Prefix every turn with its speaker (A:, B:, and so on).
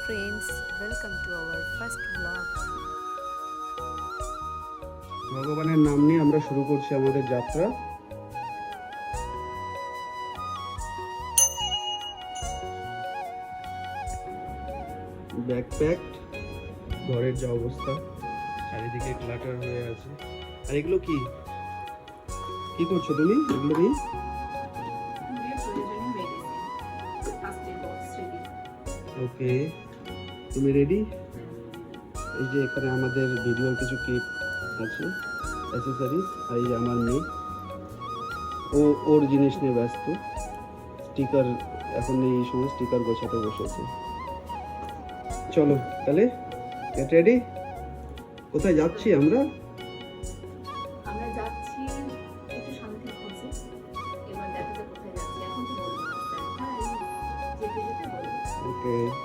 A: friends, welcome to our first vlog.
B: ভগবানের নাম নিয়ে আমরা শুরু করছি আমাদের যাত্রা। ব্যাকপ্যাক, ঘরের যা অবস্থা, চারিদিকে ক্লাটার হয়ে আছে। আর এগুলো কি কি করছো তুমি এগুলো নিয়ে? ওকে, তুমি রেডি? এই যে এখানে আমাদের ভিডিওর কিছু ক্লিপ আছে, অ্যাসেসরিজ। আর এই যে আমার মেয়ে, ওর জিনিস নিয়ে ব্যস্ত। স্টিকার, এখন এই সময় স্টিকার গোছাতে বসেছে। চলো তাহলে, গেট রেডি। কোথায় যাচ্ছি আমরা?